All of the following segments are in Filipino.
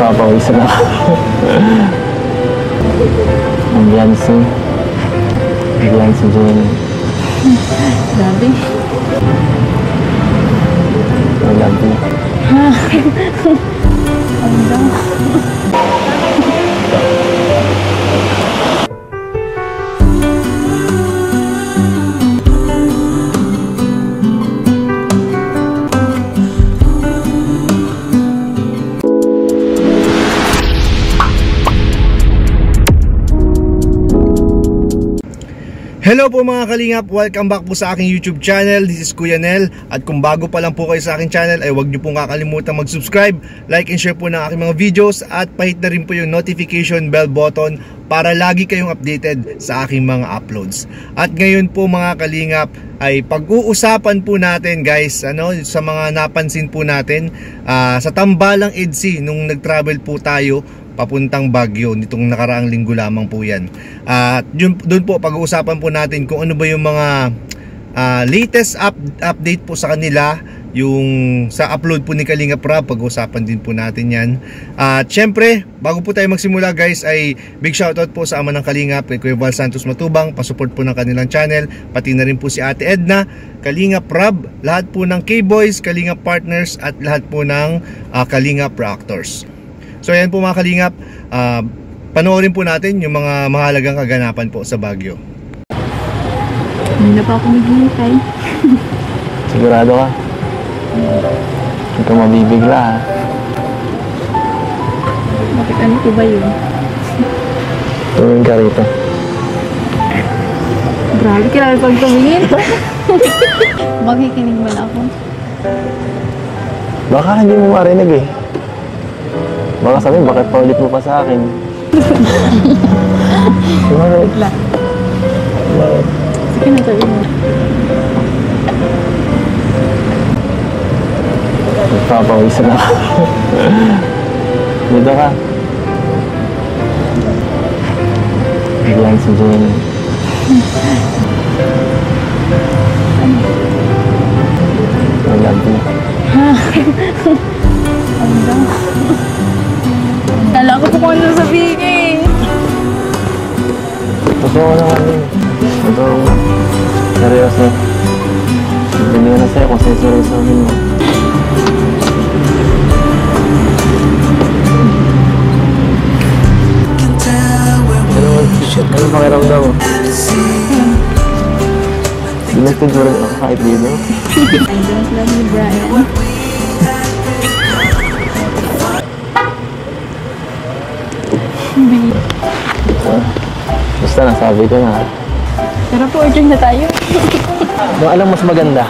Papawisan na. Ang Beyonce. Beyonce Jane. Grabe. I love you. Ang daw. Hello po mga kalingap, welcome back po sa aking YouTube channel. This is Kuya Nel. At kung bago pa lang po kayo sa aking channel ay huwag niyo pong kakalimutan mag-subscribe, like and share po ng aking mga videos. At pahit na rin po yung notification bell button para lagi kayong updated sa aking mga uploads. At ngayon po mga kalingap ay pag-uusapan po natin guys, sa mga napansin po natin sa Tambalang EDSI nung nag-travel po tayo papuntang Baguio nitong nakaraang linggo lamang po yan. At doon po pag-uusapan po natin kung ano ba yung mga latest update po sa kanila, yung sa upload po ni Kalingap Rab, pag-uusapan din po natin yan. At syempre, bago po tayo magsimula guys, ay big shoutout po sa ama ng Kalingap, kay Kuya Val Santos Matubang, pasupport po ng kanilang channel, pati na rin po si Ate Edna, Kalingap Rab, lahat po ng K-Boys, Kalingap Partners, at lahat po ng Kalingap Reactors. So ayan po mga kalingap, panoorin po natin yung mga mahalagang kaganapan po sa Baguio. Hindi na pa ako maghihintay. Sigurado ka? Huwag ka mabibigla ha. Bakit ano ko ba yun? Tumingin ka rito. Grabe, kailangan pag tumingin. Magkikinig man ako. Baka hindi mo marinig eh. Baka sabihin, bakit paulit mo pa sa akin? Bakit? Bakit? Sige na sabihin mo. Papawisan na. Dito ka. Beyonce Jane. I love you. Ang daw. Kala ko po kung ano sabihin niya eh. Totoo naman eh. Totoo nga. Seryoso. Hindi na sa'yo kung seryosohin mo. Ano pakiramdam mo? Binagtid mo rin ako kahit dito? I don't love you, Brian. Basta nasabi ko na. Pero po, urgent na tayo. Yung alam mas maganda?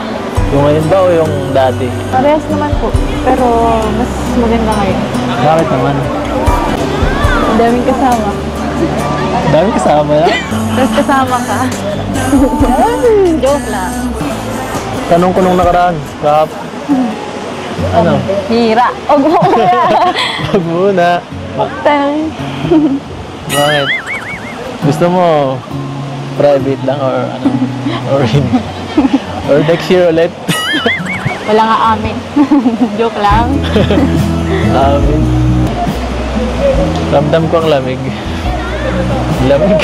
Yung ngayon ba o yung dati? Parehas naman po. Pero mas maganda ngayon. Bakit naman? Ang daming kasama. Daming kasama na? Tapos kasama ka. Joke lang. Tanong ko nung nakaraan, Rap. Ano? Hira. Huwag mo muna. Huwag muna. Bakit? Gusto mo private lang or ano? Or next year ulit? Wala nga amin. Joke lang. Amin. Ramdam ko ang lamig. Lamig?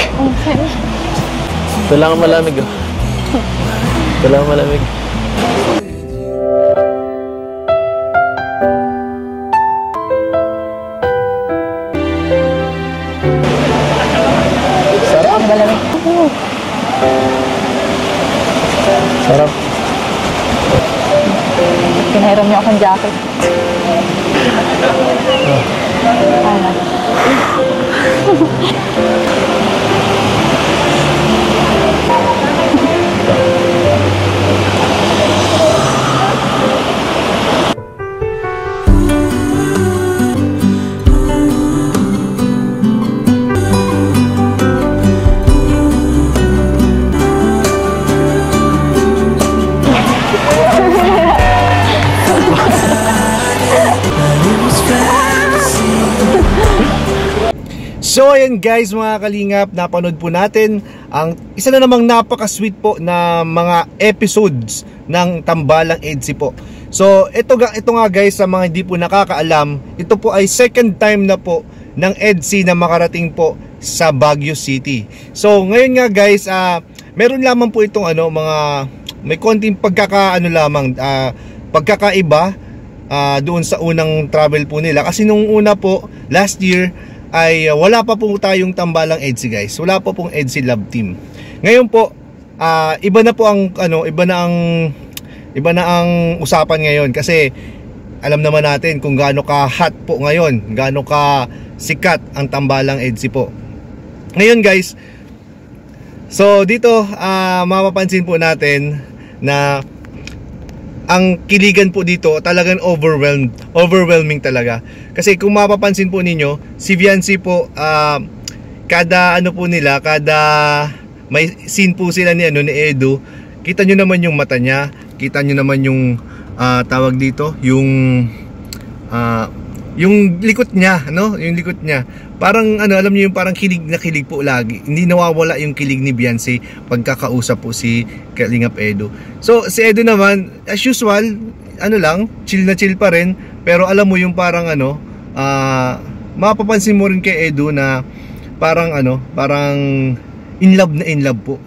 Ito lang ang malamig oh. Ito lang ang malamig. Sarap. Malamig. Sarap. Pinahiram niyo akong jacket. Ano? So ayan guys mga kalingap, napanood po natin ang isa na namang napaka-sweet po na mga episodes ng Tambalang EDSI po. So ito nga guys, sa mga hindi po nakakaalam, ito po ay second time na po ng EDSI na makarating po sa Baguio City. So ngayon nga guys, meron lamang po itong mga may konting pagkakaiba doon sa unang travel po nila. Kasi nung una po, last year, ay wala pa po tayong Tambalang EDSI guys. Wala pa pong EDSI Love Team. Ngayon po, iba na po ang iba na ang usapan ngayon kasi alam naman natin kung gaano ka hot po ngayon, gaano ka sikat ang Tambalang EDSI po. Ngayon guys, so dito mapapansin po natin na ang kiligan po dito talagang overwhelming talaga. Kasi kung mapapansin po ninyo, si Viancy po kada may scene po sila ni Edu, kita nyo naman yung mata niya, kita nyo naman yung tawag dito, yung likod niya, yung likod niya. Parang alam niyo yung parang kilig na kilig po lagi. Hindi nawawala yung kilig ni Viancy pagkakausap po si Kalingap Edu. So si Edu naman as usual, chill na chill pa rin, pero alam mo yung parang mapapansin mo rin kay Edu na parang in love po.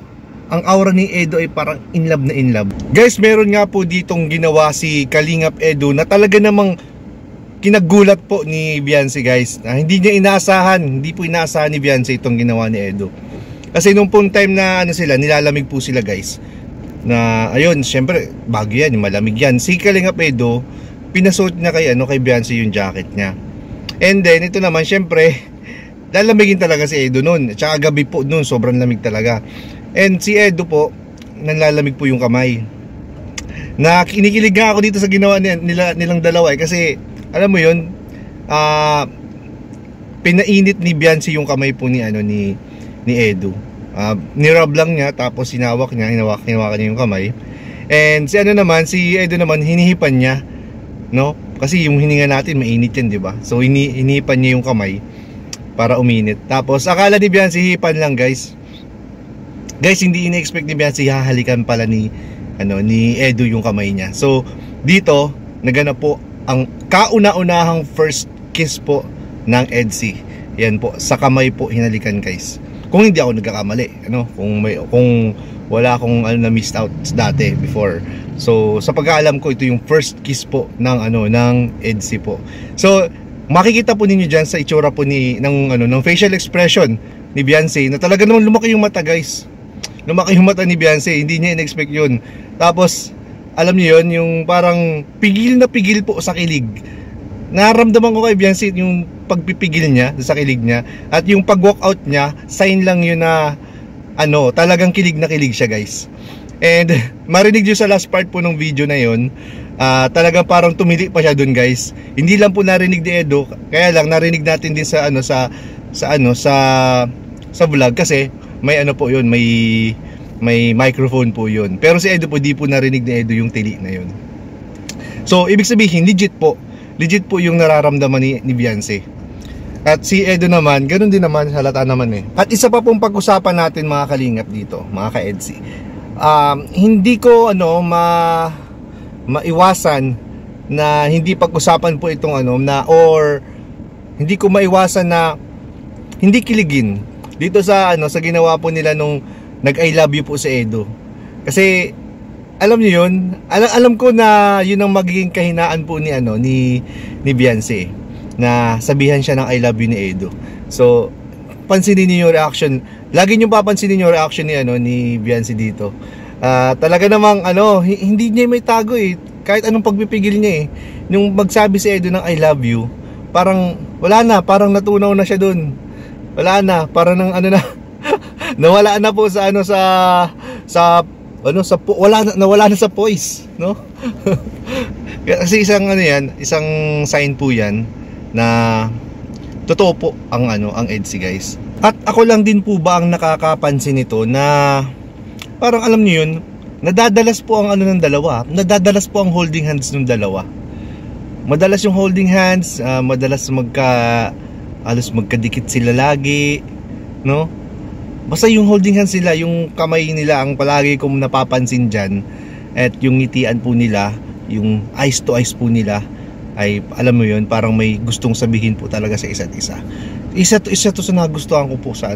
Ang aura ni Edu ay parang in love na in love. Guys, meron nga po ditong ginawa si Kalingap Edu na talaga namang kinagulat po ni Viancy guys. Hindi po inaasahan ni Viancy itong ginawa ni Edu. Kasi nung pong time na nilalamig po sila guys. Na ayun, syempre bago yan, malamig yan. Si Kalingap Edu, pinasuot niya kay Viancy yung jacket niya. And then ito naman syempre, lalamigin talaga si Edu noon. Tsaka gabi po noon, sobrang lamig talaga. And si Edu po, nanlalamig po yung kamay. Na kinikilig nga ako dito sa ginawa nilang dalawa kasi alam mo yun, pinainit ni Viancy yung kamay po ni Edu. Nirub lang niya, tapos hinawakan niya yung kamay. And si Edu naman hinihipan niya, no? Kasi yung hininga natin mainit yan, 'di ba? So hinihipan niya yung kamay para uminit. Tapos akala ni Viancy hipan lang, guys. Guys, hindi ina-expect ni Viancy hahalikan pala ni Edu yung kamay niya. So dito naganap po ang kauna-unahang first kiss po ng EDSI. Yan po, sa kamay po hinalikan guys. Kung hindi ako nagkakamali, kung wala akong na missed out dati before. So sa pagkaalam ko, ito yung first kiss po ng EDSI po. So makikita po ninyo diyan sa itsura po ng facial expression ni Viancy na talaga naman lumaki yung mata guys. Lumaki yung mata ni Viancy, hindi niya in-expect yun. Tapos alam niyo yun, yung parang pigil na pigil po sa kilig. Naramdaman ko kay Viancy yung pagpipigil niya sa kilig niya. At yung pag-walk out niya, sign lang yun na talagang kilig na kilig siya guys. And marinig niyo sa last part po ng video na yun, talagang parang tumili pa siya dun guys. Hindi lang po narinig ni Edu, kaya lang narinig natin din sa vlog kasi may po yun, may microphone po yun. Pero si Edu po, di po narinig ni Edu yung tili na yun. So ibig sabihin legit po yung nararamdaman ni Viancy. At si Edu naman, ganun din naman, halata naman At isa pa pong pag-usapan natin mga kalingap dito, mga ka-EDSI, hindi ko maiwasan na hindi pag-usapan po itong or hindi ko maiwasan na hindi kiligin dito sa ginawa po nila nung nag-I love you po si Edu. Kasi alam niyo yun, alam ko na yun ang magiging kahinaan po ni Viancy, na sabihan siya ng I love you ni Edu. So pansinin niyo yung reaction. Lagi niyo papansinin yung reaction ni Viancy dito. Talaga namang hindi niya may tago kahit anong pagpipigil niya Nung magsabi si Edu ng I love you, parang wala na, parang natunaw na siya dun. Wala na, parang nawala na po nawala na sa poise, no? Kasi isang sign po yan na totoo po ang EDSI guys. At ako lang din po ba ang nakakapansin nito na parang alam niyo yun, nadadalas po ang ng dalawa, nadadalas po ang holding hands ng dalawa. Madalas yung holding hands, madalas Alos magkadikit sila lagi, no? Basta yung holding hands nila, yung kamay nila ang palagi kong napapansin dyan. At yung ngitian po nila, yung eyes to eyes po nila, ay alam mo yun, parang may gustong sabihin po talaga sa isa't isa. Isa to sa nagustuhan ko po sa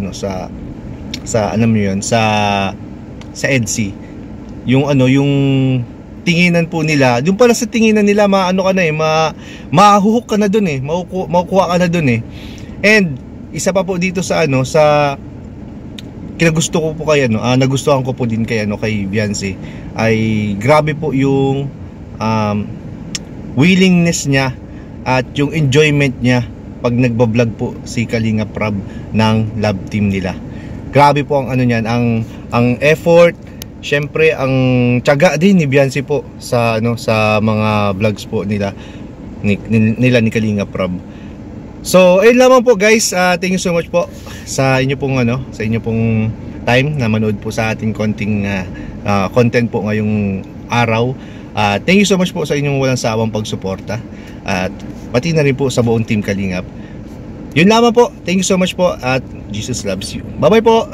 alam mo yun, sa EDSI. Yung yung tinginan po nila, yung pala sa tinginan nila, maano ka na mahuhook ka na dun makukuha ka na dun And isa pa po dito sa sa kinagusto ko po kay nagustuhan ko po din kay kay Beyonce, ay grabe po yung willingness niya at yung enjoyment niya pag nagbablog po si Kalingap Rab ng love team nila. Grabe po ang niyan, ang effort. Siyempre, ang tiyaga din ni Beyonce po sa sa mga vlogs po nila ni Kalingap Rab. So, ayun lamang po guys. Thank you so much po sa inyo pong sa inyo pong time na manood po sa ating konting content po ngayong araw. Thank you so much po sa inyong walang sawang pagsuporta. At pati na rin po sa buong team Kalingap. Yun lamang po. Thank you so much po at Jesus loves you. Bye-bye po.